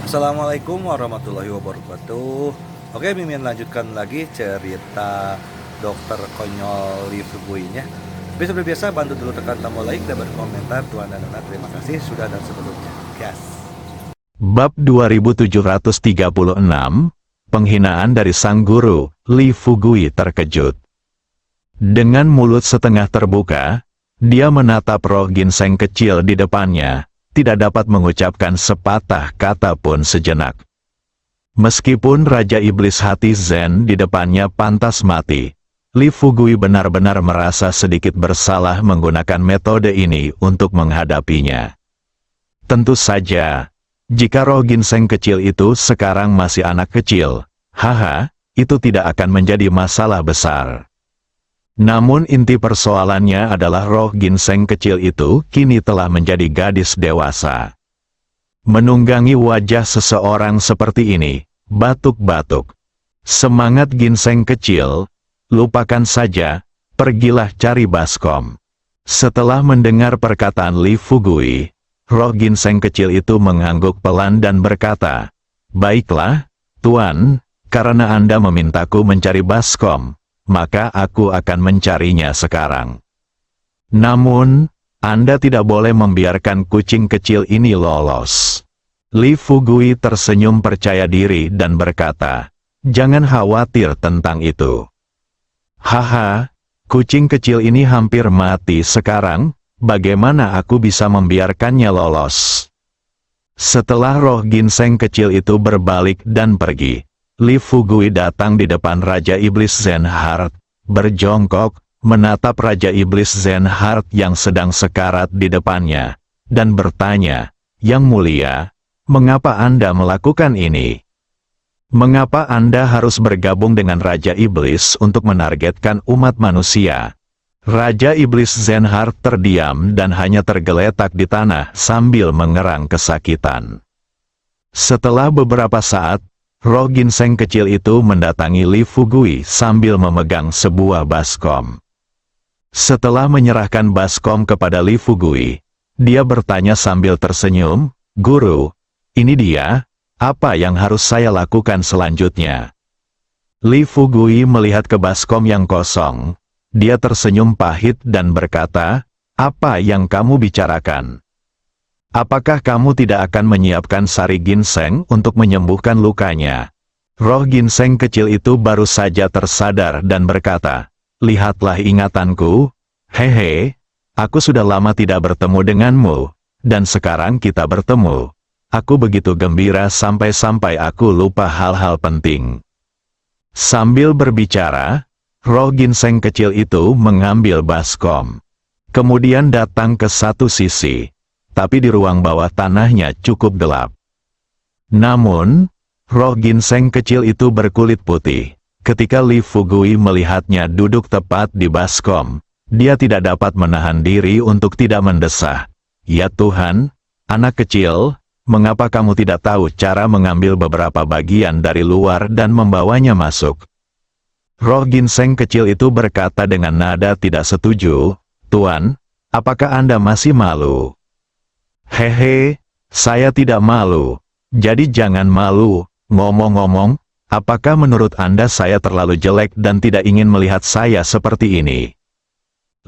Assalamualaikum warahmatullahi wabarakatuh. Oke, Mimin lanjutkan lagi cerita dokter konyol Lee Fugui-nya. Tapi seperti biasa, bantu dulu tekan tombol like dan berkomentar. Tuan dan Nona, terima kasih sudah dan sebelumnya. Gas. Bab 2736, Penghinaan dari sang guru, Lee Fugui terkejut. Dengan mulut setengah terbuka, dia menatap roh ginseng kecil di depannya, tidak dapat mengucapkan sepatah kata pun sejenak. Meskipun Raja Iblis hati Zen di depannya pantas mati, Lee Fugui benar-benar merasa sedikit bersalah menggunakan metode ini untuk menghadapinya. Tentu saja, jika roh ginseng kecil itu sekarang masih anak kecil, itu tidak akan menjadi masalah besar. Namun inti persoalannya adalah roh ginseng kecil itu kini telah menjadi gadis dewasa. Menunggangi wajah seseorang seperti ini, batuk-batuk. Semangat ginseng kecil, lupakan saja, pergilah cari baskom. Setelah mendengar perkataan Lee Fugui, roh ginseng kecil itu mengangguk pelan dan berkata, "Baiklah, Tuan, karena Anda memintaku mencari baskom, maka aku akan mencarinya sekarang. Namun, Anda tidak boleh membiarkan kucing kecil ini lolos." Lee Fugui tersenyum percaya diri dan berkata, "Jangan khawatir tentang itu. Kucing kecil ini hampir mati sekarang, bagaimana aku bisa membiarkannya lolos?" Setelah roh ginseng kecil itu berbalik dan pergi, Lee Fugui datang di depan Raja Iblis Zenhard, berjongkok, menatap Raja Iblis Zenhard yang sedang sekarat di depannya, dan bertanya, "Yang mulia, mengapa Anda melakukan ini? Mengapa Anda harus bergabung dengan Raja Iblis untuk menargetkan umat manusia?" Raja Iblis Zenhard terdiam dan hanya tergeletak di tanah sambil mengerang kesakitan. Setelah beberapa saat, roh ginseng kecil itu mendatangi Lee Fugui sambil memegang sebuah baskom. Setelah menyerahkan baskom kepada Lee Fugui, dia bertanya sambil tersenyum, "Guru, ini dia, apa yang harus saya lakukan selanjutnya?" Lee Fugui melihat ke baskom yang kosong. Dia tersenyum pahit dan berkata, "Apa yang kamu bicarakan? Apakah kamu tidak akan menyiapkan sari ginseng untuk menyembuhkan lukanya?" Roh ginseng kecil itu baru saja tersadar dan berkata, "Lihatlah ingatanku, aku sudah lama tidak bertemu denganmu, dan sekarang kita bertemu. Aku begitu gembira sampai-sampai aku lupa hal-hal penting." Sambil berbicara, roh ginseng kecil itu mengambil baskom. Kemudian datang ke satu sisi. Tapi di ruang bawah tanahnya cukup gelap. Namun, roh ginseng kecil itu berkulit putih. Ketika Lee Fugui melihatnya duduk tepat di baskom, dia tidak dapat menahan diri untuk tidak mendesah, "Ya Tuhan, anak kecil, mengapa kamu tidak tahu cara mengambil beberapa bagian dari luar dan membawanya masuk?" Roh ginseng kecil itu berkata dengan nada tidak setuju, "Tuan, apakah Anda masih malu?" Saya tidak malu. Jadi jangan malu. Ngomong-ngomong, apakah menurut Anda saya terlalu jelek dan tidak ingin melihat saya seperti ini?"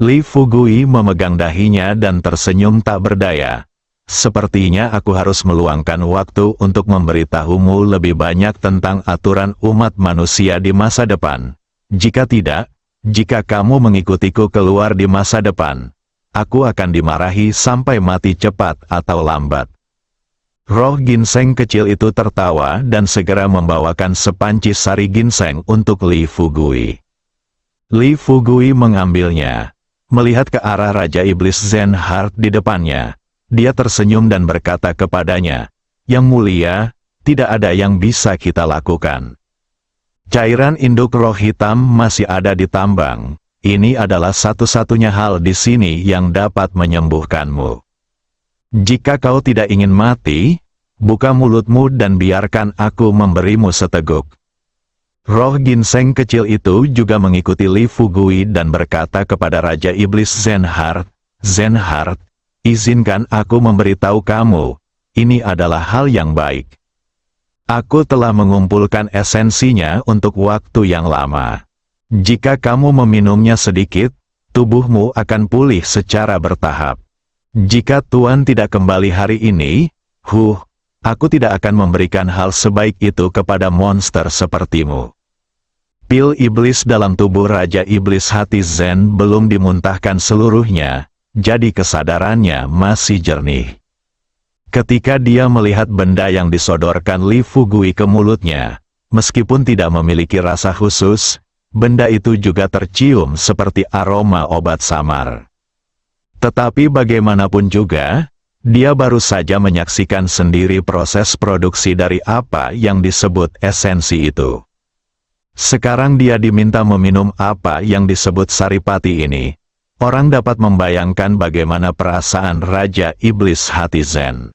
Lee Fugui memegang dahinya dan tersenyum tak berdaya. "Sepertinya aku harus meluangkan waktu untuk memberitahumu lebih banyak tentang aturan umat manusia di masa depan. Jika tidak, jika kamu mengikutiku keluar di masa depan, aku akan dimarahi sampai mati cepat atau lambat." Roh ginseng kecil itu tertawa dan segera membawakan sepanci sari ginseng untuk Lee Fugui. Lee Fugui mengambilnya. Melihat ke arah Raja Iblis Zenhard di depannya, dia tersenyum dan berkata kepadanya, "Yang mulia, tidak ada yang bisa kita lakukan. Cairan induk roh hitam masih ada di tambang. Ini adalah satu-satunya hal di sini yang dapat menyembuhkanmu. Jika kau tidak ingin mati, buka mulutmu dan biarkan aku memberimu seteguk." Roh ginseng kecil itu juga mengikuti Lee Fugui dan berkata kepada Raja Iblis Zenhard, "Zenhard, izinkan aku memberitahu kamu, ini adalah hal yang baik. Aku telah mengumpulkan esensinya untuk waktu yang lama. Jika kamu meminumnya sedikit, tubuhmu akan pulih secara bertahap. Jika Tuan tidak kembali hari ini, aku tidak akan memberikan hal sebaik itu kepada monster sepertimu. Pil iblis dalam tubuh Raja Iblis Hati Zen belum dimuntahkan seluruhnya, jadi kesadarannya masih jernih. Ketika dia melihat benda yang disodorkan Li Fugui ke mulutnya, meskipun tidak memiliki rasa khusus, benda itu juga tercium seperti aroma obat samar. Tetapi bagaimanapun juga, dia baru saja menyaksikan sendiri proses produksi dari apa yang disebut esensi itu. Sekarang dia diminta meminum apa yang disebut saripati ini. Orang dapat membayangkan bagaimana perasaan Raja Iblis Hati Zen.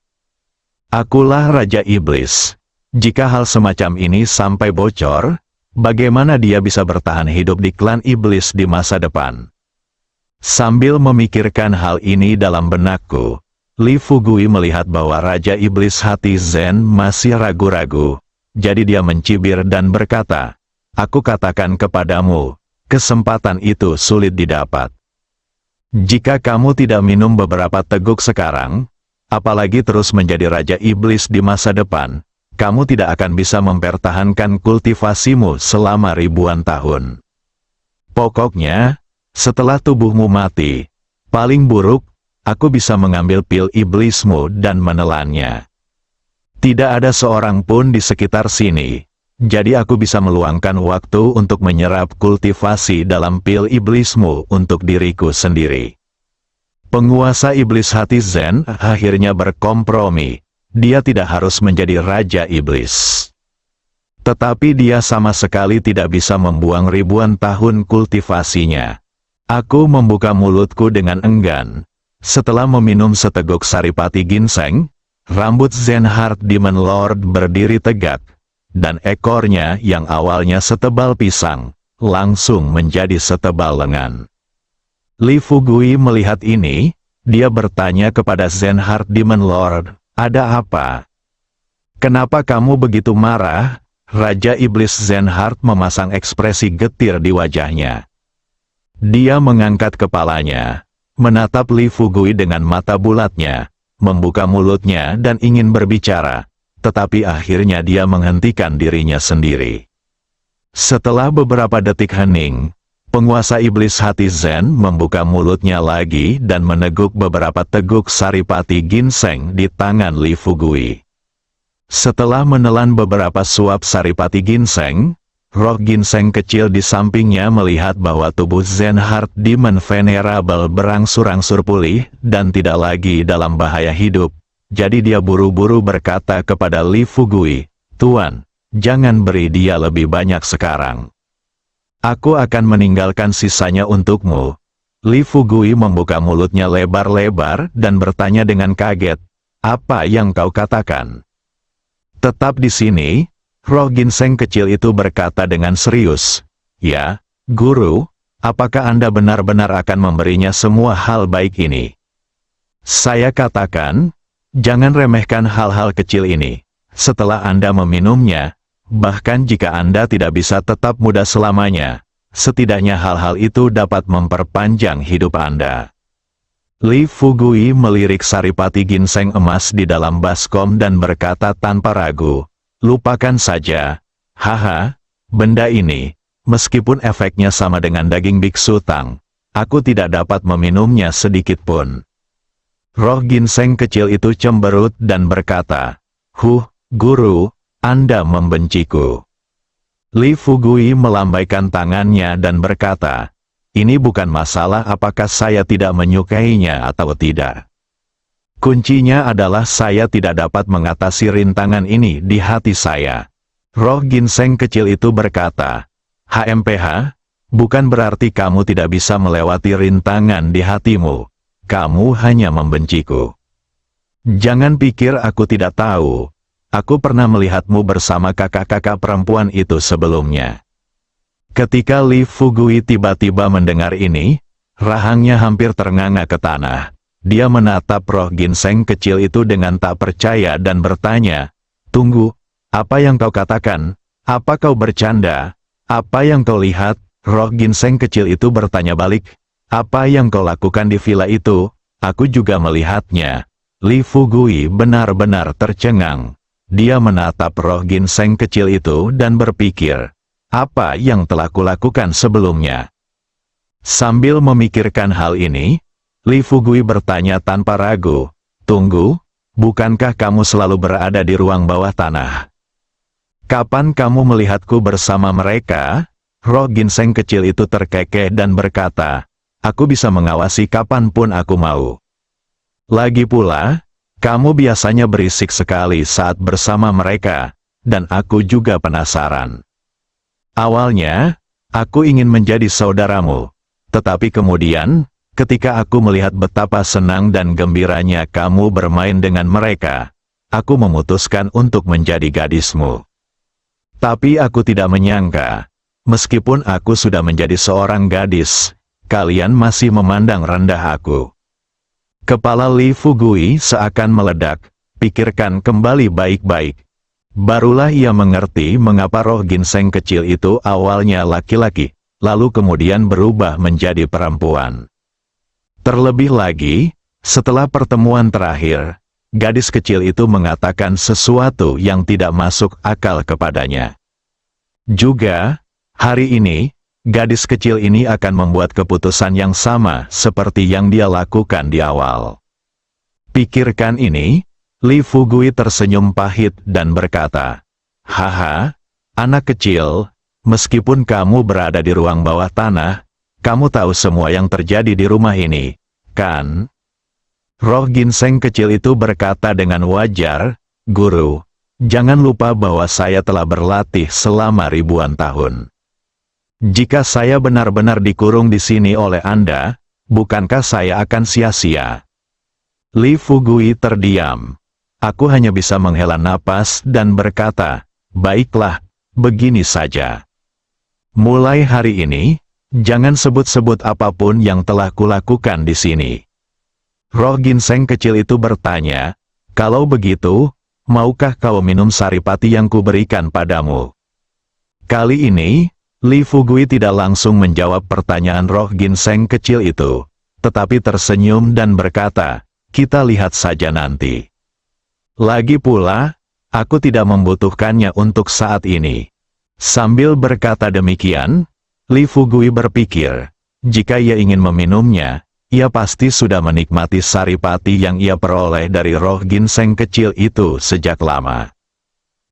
Akulah Raja Iblis. Jika hal semacam ini sampai bocor, bagaimana dia bisa bertahan hidup di klan iblis di masa depan? Sambil memikirkan hal ini dalam benakku, Li Fugui melihat bahwa Raja Iblis Hati Zen masih ragu-ragu. Jadi dia mencibir dan berkata, "Aku katakan kepadamu, kesempatan itu sulit didapat. Jika kamu tidak minum beberapa teguk sekarang, apalagi terus menjadi Raja Iblis di masa depan, kamu tidak akan bisa mempertahankan kultivasimu selama ribuan tahun. Pokoknya, setelah tubuhmu mati, paling buruk, aku bisa mengambil pil iblismu dan menelannya. Tidak ada seorang pun di sekitar sini, jadi aku bisa meluangkan waktu untuk menyerap kultivasi dalam pil iblismu untuk diriku sendiri." Penguasa Iblis Hati Zen akhirnya berkompromi. Dia tidak harus menjadi Raja Iblis. Tetapi dia sama sekali tidak bisa membuang ribuan tahun kultivasinya. Aku membuka mulutku dengan enggan. Setelah meminum seteguk saripati ginseng, rambut Zenhard Demon Lord berdiri tegak, dan ekornya yang awalnya setebal pisang, langsung menjadi setebal lengan. Li Fugui melihat ini, dia bertanya kepada Zenhard Demon Lord, "Ada apa? Kenapa kamu begitu marah?" Raja Iblis Zenhard memasang ekspresi getir di wajahnya. Dia mengangkat kepalanya, menatap Li Fugui dengan mata bulatnya, membuka mulutnya dan ingin berbicara, tetapi akhirnya dia menghentikan dirinya sendiri. Setelah beberapa detik hening, penguasa Iblis Hati Zen membuka mulutnya lagi dan meneguk beberapa teguk saripati ginseng di tangan Li Fugui. Setelah menelan beberapa suap saripati ginseng, roh ginseng kecil di sampingnya melihat bahwa tubuh Zenhard Demon Venerable berangsur-angsur pulih dan tidak lagi dalam bahaya hidup. Jadi dia buru-buru berkata kepada Li Fugui, "Tuan, jangan beri dia lebih banyak sekarang. Aku akan meninggalkan sisanya untukmu." Li Fugui membuka mulutnya lebar-lebar dan bertanya dengan kaget, "Apa yang kau katakan?" "Tetap di sini," roh ginseng kecil itu berkata dengan serius. "Ya, Guru, apakah Anda benar-benar akan memberinya semua hal baik ini?" "Saya katakan, jangan remehkan hal-hal kecil ini. Setelah Anda meminumnya, bahkan jika Anda tidak bisa tetap muda selamanya, setidaknya hal-hal itu dapat memperpanjang hidup Anda." Li Fugui melirik saripati ginseng emas di dalam baskom dan berkata tanpa ragu, "Lupakan saja. Haha, benda ini, meskipun efeknya sama dengan daging biksu tang, aku tidak dapat meminumnya sedikit pun." Roh ginseng kecil itu cemberut dan berkata, Guru, Anda membenciku." Li Fugui melambaikan tangannya dan berkata, "Ini bukan masalah apakah saya tidak menyukainya atau tidak. Kuncinya adalah saya tidak dapat mengatasi rintangan ini di hati saya." Roh ginseng kecil itu berkata, "HMPH, bukan berarti kamu tidak bisa melewati rintangan di hatimu. Kamu hanya membenciku. Jangan pikir aku tidak tahu. Aku pernah melihatmu bersama kakak-kakak perempuan itu sebelumnya." Ketika Li Fugui tiba-tiba mendengar ini, rahangnya hampir ternganga ke tanah. Dia menatap roh ginseng kecil itu dengan tak percaya dan bertanya, "Tunggu, Apa yang kau katakan? Apa kau bercanda? Apa yang kau lihat? Roh ginseng kecil itu bertanya balik. Apa yang kau lakukan di villa itu? Aku juga melihatnya. Li Fugui benar-benar tercengang. Dia menatap roh ginseng kecil itu dan berpikir, apa yang telah kulakukan sebelumnya? Sambil memikirkan hal ini, Li Fugui bertanya tanpa ragu, tunggu, bukankah kamu selalu berada di ruang bawah tanah? Kapan kamu melihatku bersama mereka? Roh ginseng kecil itu terkekeh dan berkata, aku bisa mengawasi kapanpun aku mau. Lagi pula, kamu biasanya berisik sekali saat bersama mereka, dan aku juga penasaran. Awalnya, aku ingin menjadi saudaramu, tetapi kemudian, ketika aku melihat betapa senang dan gembiranya kamu bermain dengan mereka, aku memutuskan untuk menjadi gadismu. Tapi aku tidak menyangka, meskipun aku sudah menjadi seorang gadis, kalian masih memandang rendah aku. Kepala Li Fugui seakan meledak, pikirkan kembali baik-baik. Barulah ia mengerti mengapa roh ginseng kecil itu awalnya laki-laki, lalu kemudian berubah menjadi perempuan. Terlebih lagi, setelah pertemuan terakhir, gadis kecil itu mengatakan sesuatu yang tidak masuk akal kepadanya. Juga, hari ini, gadis kecil ini akan membuat keputusan yang sama seperti yang dia lakukan di awal. Pikirkan ini, Li Fugui tersenyum pahit dan berkata, haha, anak kecil, meskipun kamu berada di ruang bawah tanah, kamu tahu semua yang terjadi di rumah ini, kan? Roh ginseng kecil itu berkata dengan wajar, Guru, jangan lupa bahwa saya telah berlatih selama ribuan tahun. Jika saya benar-benar dikurung di sini oleh Anda, bukankah saya akan sia-sia? Li Fugui terdiam. Aku hanya bisa menghela napas dan berkata, baiklah, begini saja. Mulai hari ini, jangan sebut-sebut apapun yang telah kulakukan di sini. Roh ginseng kecil itu bertanya, kalau begitu, maukah kau minum saripati yang kuberikan padamu? Kali ini, Li Fugui tidak langsung menjawab pertanyaan roh ginseng kecil itu, tetapi tersenyum dan berkata, kita lihat saja nanti. Lagi pula, aku tidak membutuhkannya untuk saat ini. Sambil berkata demikian, Li Fugui berpikir, jika ia ingin meminumnya, ia pasti sudah menikmati saripati yang ia peroleh dari roh ginseng kecil itu sejak lama.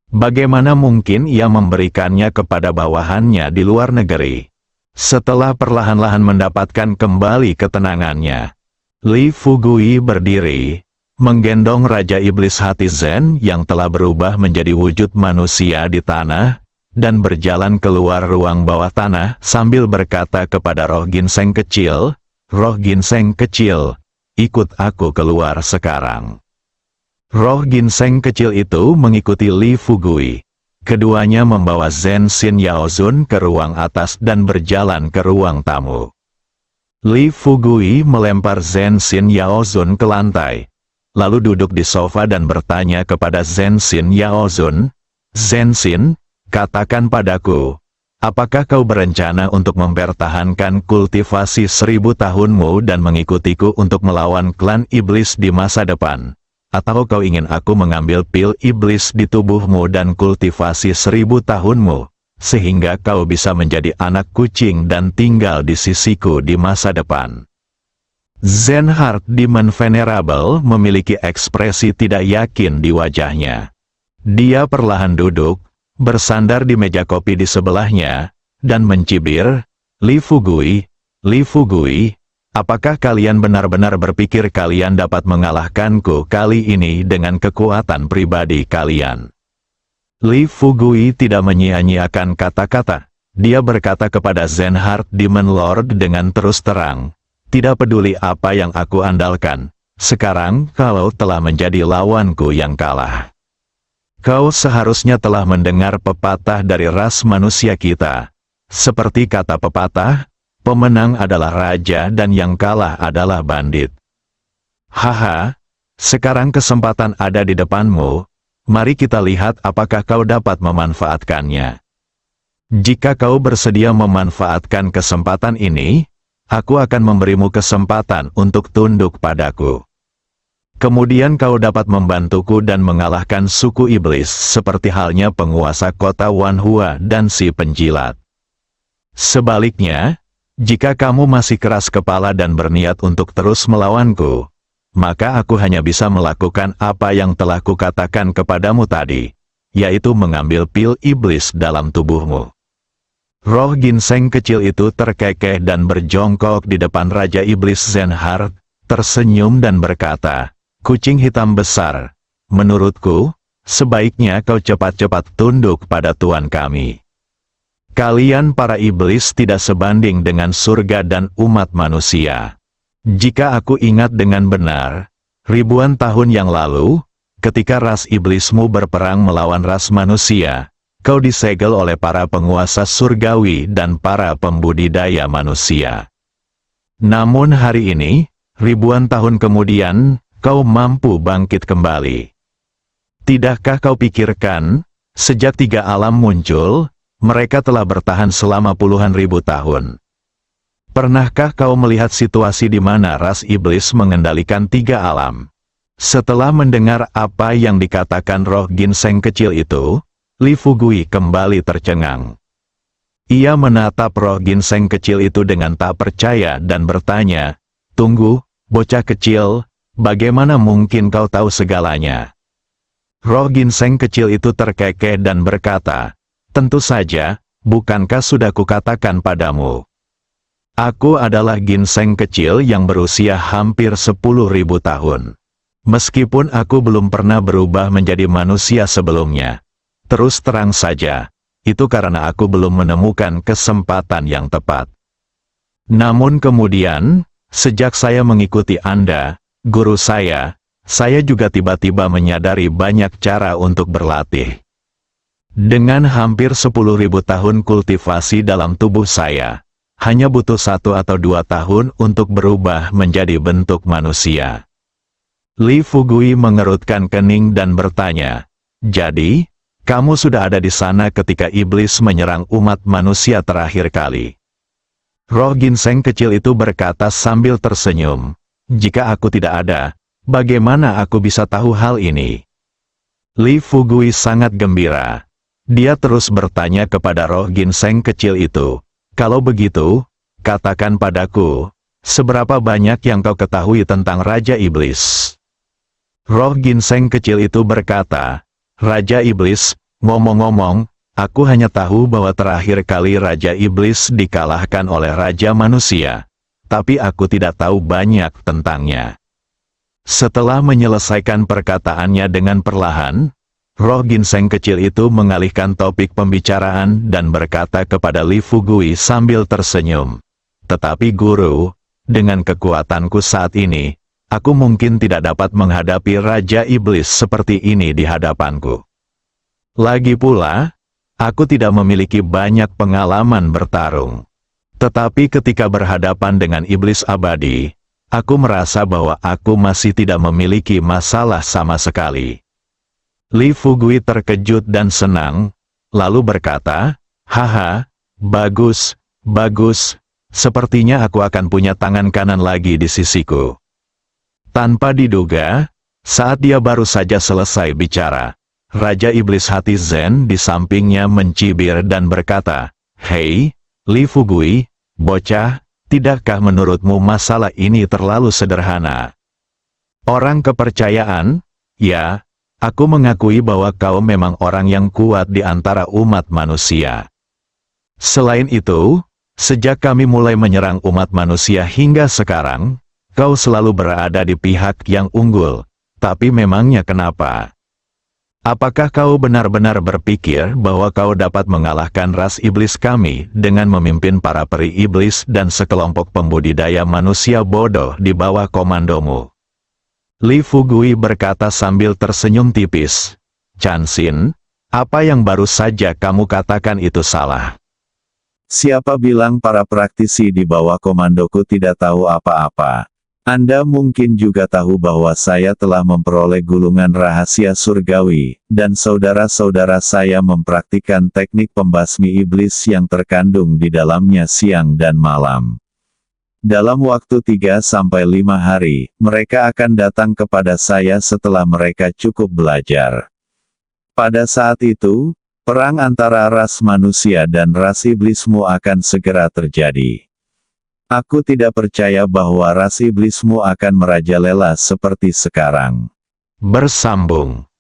Bagaimana mungkin ia memberikannya kepada bawahannya di luar negeri? Setelah perlahan-lahan mendapatkan kembali ketenangannya, Li Fugui berdiri, menggendong Raja Iblis Hati Zen yang telah berubah menjadi wujud manusia di tanah, dan berjalan keluar ruang bawah tanah sambil berkata kepada roh ginseng kecil, roh ginseng kecil, ikut aku keluar sekarang. Roh ginseng kecil itu mengikuti Li Fugui. Keduanya membawa Zen Xin Yaozun ke ruang atas dan berjalan ke ruang tamu. Li Fugui melempar Zen Xin Yaozun ke lantai, lalu duduk di sofa dan bertanya kepada Zen Xin Yaozun, Zen Xin, katakan padaku, apakah kau berencana untuk mempertahankan kultivasi 1000 tahunmu dan mengikutiku untuk melawan klan iblis di masa depan? Atau kau ingin aku mengambil pil iblis di tubuhmu dan kultivasi 1000 tahunmu, sehingga kau bisa menjadi anak kucing dan tinggal di sisiku di masa depan? Zen Heart Demon Venerable memiliki ekspresi tidak yakin di wajahnya. Dia perlahan duduk, bersandar di meja kopi di sebelahnya, dan mencibir, Li Fugui, apakah kalian benar-benar berpikir kalian dapat mengalahkanku kali ini dengan kekuatan pribadi kalian? Li Fugui tidak menyia-nyiakan kata-kata. Dia berkata kepada Zen Heart Demon Lord dengan terus terang, tidak peduli apa yang aku andalkan, sekarang kau telah menjadi lawanku yang kalah. Kau seharusnya telah mendengar pepatah dari ras manusia kita. Seperti kata pepatah, pemenang adalah raja dan yang kalah adalah bandit. Haha, sekarang kesempatan ada di depanmu. Mari kita lihat apakah kau dapat memanfaatkannya. Jika kau bersedia memanfaatkan kesempatan ini, aku akan memberimu kesempatan untuk tunduk padaku. Kemudian kau dapat membantuku dan mengalahkan suku iblis seperti halnya penguasa kota Wanhua dan si penjilat. Sebaliknya, jika kamu masih keras kepala dan berniat untuk terus melawanku, maka aku hanya bisa melakukan apa yang telah kukatakan kepadamu tadi, yaitu mengambil pil iblis dalam tubuhmu. Roh ginseng kecil itu terkekeh dan berjongkok di depan Raja Iblis Zenhard, tersenyum dan berkata, "Kucing hitam besar, menurutku, sebaiknya kau cepat-cepat tunduk pada Tuan kami. Kalian para iblis tidak sebanding dengan surga dan umat manusia. Jika aku ingat dengan benar, ribuan tahun yang lalu, ketika ras iblismu berperang melawan ras manusia, kau disegel oleh para penguasa surgawi dan para pembudidaya manusia. Namun hari ini, ribuan tahun kemudian, kau mampu bangkit kembali. Tidakkah kau pikirkan, sejak 3 alam muncul, mereka telah bertahan selama puluhan ribu tahun. Pernahkah kau melihat situasi di mana ras iblis mengendalikan 3 alam? Setelah mendengar apa yang dikatakan roh ginseng kecil itu, Li Fugui kembali tercengang. Ia menatap roh ginseng kecil itu dengan tak percaya dan bertanya, "Tunggu, bocah kecil, bagaimana mungkin kau tahu segalanya?" Roh ginseng kecil itu terkekeh dan berkata, "Tentu saja, bukankah sudah kukatakan padamu? Aku adalah ginseng kecil yang berusia hampir 10.000 tahun. Meskipun aku belum pernah berubah menjadi manusia sebelumnya. Terus terang saja, itu karena aku belum menemukan kesempatan yang tepat. Namun kemudian, sejak saya mengikuti Anda, guru saya juga tiba-tiba menyadari banyak cara untuk berlatih. Dengan hampir 10.000 tahun kultivasi dalam tubuh saya, hanya butuh 1 atau 2 tahun untuk berubah menjadi bentuk manusia." Li Fugui mengerutkan kening dan bertanya, "Jadi, kamu sudah ada di sana ketika iblis menyerang umat manusia terakhir kali?" Roh ginseng kecil itu berkata sambil tersenyum, "Jika aku tidak ada, bagaimana aku bisa tahu hal ini?" Li Fugui sangat gembira. Dia terus bertanya kepada roh ginseng kecil itu, "Kalau begitu, katakan padaku, seberapa banyak yang kau ketahui tentang Raja Iblis?" Roh ginseng kecil itu berkata, "Raja Iblis, ngomong-ngomong, aku hanya tahu bahwa terakhir kali Raja Iblis dikalahkan oleh Raja Manusia, tapi aku tidak tahu banyak tentangnya." Setelah menyelesaikan perkataannya dengan perlahan, roh ginseng kecil itu mengalihkan topik pembicaraan dan berkata kepada Li Fugui sambil tersenyum, "Tetapi guru, dengan kekuatanku saat ini, aku mungkin tidak dapat menghadapi Raja Iblis seperti ini di hadapanku. Lagi pula, aku tidak memiliki banyak pengalaman bertarung. Tetapi ketika berhadapan dengan iblis abadi, aku merasa bahwa aku masih tidak memiliki masalah sama sekali." Li Fugui terkejut dan senang, lalu berkata, "Haha, bagus, bagus, sepertinya aku akan punya tangan kanan lagi di sisiku." Tanpa diduga, saat dia baru saja selesai bicara, Raja Iblis Hati Zen di sampingnya mencibir dan berkata, "Hei, Li Fugui, bocah, tidakkah menurutmu masalah ini terlalu sederhana? Orang kepercayaan? Ya, aku mengakui bahwa kau memang orang yang kuat di antara umat manusia. Selain itu, sejak kami mulai menyerang umat manusia hingga sekarang, kau selalu berada di pihak yang unggul. Tapi memangnya kenapa? Apakah kau benar-benar berpikir bahwa kau dapat mengalahkan ras iblis kami dengan memimpin para peri iblis dan sekelompok pembudidaya manusia bodoh di bawah komandomu?" Li Fugui berkata sambil tersenyum tipis, "Chanxin, apa yang baru saja kamu katakan itu salah. Siapa bilang para praktisi di bawah komandoku tidak tahu apa-apa? Anda mungkin juga tahu bahwa saya telah memperoleh gulungan rahasia surgawi, dan saudara-saudara saya mempraktikkan teknik pembasmi iblis yang terkandung di dalamnya siang dan malam. Dalam waktu 3-5 hari, mereka akan datang kepada saya setelah mereka cukup belajar. Pada saat itu, perang antara ras manusia dan ras iblismu akan segera terjadi. Aku tidak percaya bahwa ras iblismu akan merajalela seperti sekarang. Bersambung.